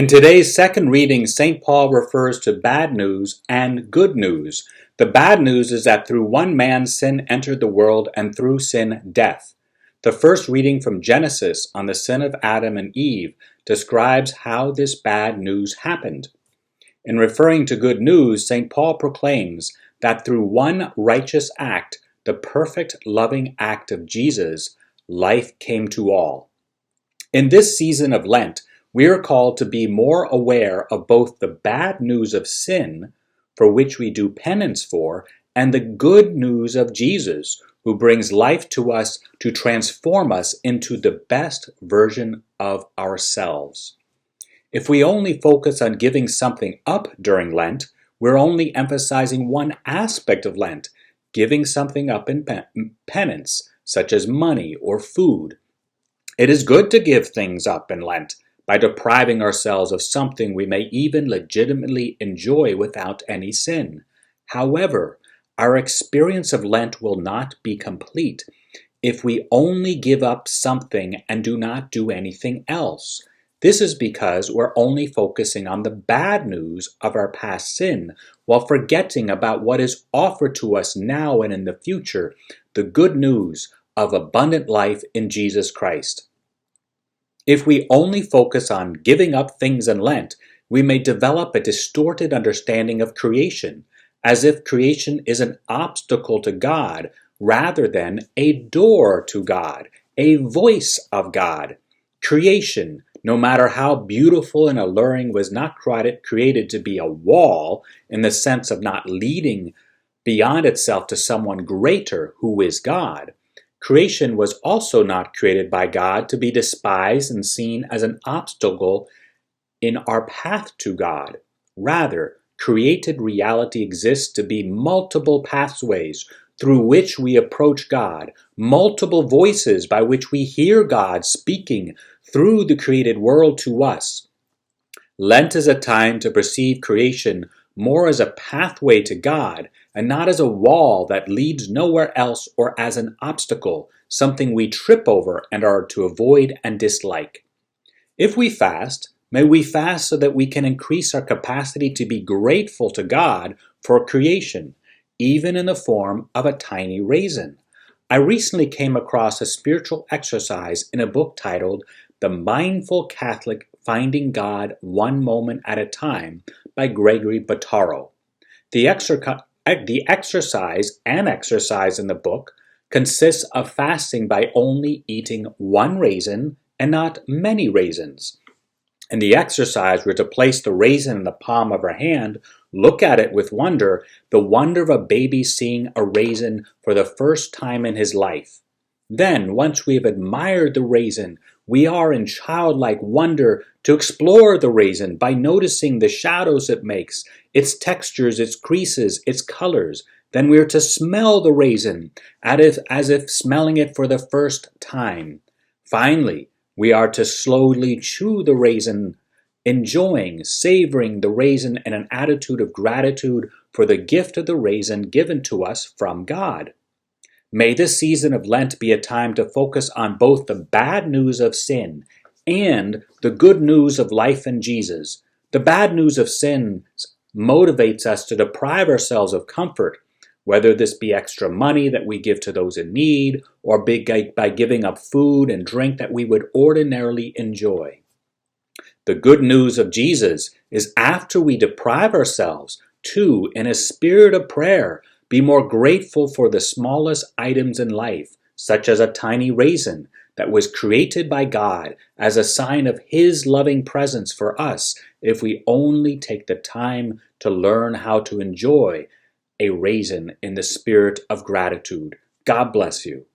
In today's second reading, St. Paul refers to bad news and good news. The bad news is that through one man sin entered the world, and through sin death. The first reading from Genesis on the sin of Adam and Eve describes how this bad news happened. In referring to good news, St. Paul proclaims that through one righteous act, the perfect loving act of Jesus, life came to all. In this season of Lent, we are called to be more aware of both the bad news of sin, for which we do penance for, and the good news of Jesus, who brings life to us to transform us into the best version of ourselves. If we only focus on giving something up during Lent, we're only emphasizing one aspect of Lent, giving something up in penance, such as money or food. It is good to give things up in Lent by depriving ourselves of something we may even legitimately enjoy without any sin. However, our experience of Lent will not be complete if we only give up something and do not do anything else. This is because we're only focusing on the bad news of our past sin, while forgetting about what is offered to us now and in the future, the good news of abundant life in Jesus Christ. If we only focus on giving up things in Lent, we may develop a distorted understanding of creation, as if creation is an obstacle to God rather than a door to God, a voice of God. Creation, no matter how beautiful and alluring, was not created to be a wall in the sense of not leading beyond itself to someone greater who is God. Creation was also not created by God to be despised and seen as an obstacle in our path to God. Rather, created reality exists to be multiple pathways through which we approach God, multiple voices by which we hear God speaking through the created world to us. Lent is a time to perceive creation more as a pathway to God and not as a wall that leads nowhere else or as an obstacle, something we trip over and are to avoid and dislike. If we fast, may we fast so that we can increase our capacity to be grateful to God for creation, even in the form of a tiny raisin. I recently came across a spiritual exercise in a book titled The Mindful Catholic Finding God One Moment at a Time by Gregory Bottaro. The exercise in the book consists of fasting by only eating one raisin and not many raisins. In the exercise, we're to place the raisin in the palm of our hand, look at it with wonder, the wonder of a baby seeing a raisin for the first time in his life. Then, once we have admired the raisin, we are in childlike wonder to explore the raisin by noticing the shadows it makes, its textures, its creases, its colors. Then we are to smell the raisin as if smelling it for the first time. Finally, we are to slowly chew the raisin, enjoying, savoring the raisin in an attitude of gratitude for the gift of the raisin given to us from God. May this season of Lent be a time to focus on both the bad news of sin and the good news of life in Jesus. The bad news of sin motivates us to deprive ourselves of comfort, whether this be extra money that we give to those in need, or by giving up food and drink that we would ordinarily enjoy. The good news of Jesus is after we deprive ourselves to, in a spirit of prayer, be more grateful for the smallest items in life, such as a tiny raisin that was created by God as a sign of His loving presence for us if we only take the time to learn how to enjoy a raisin in the spirit of gratitude. God bless you.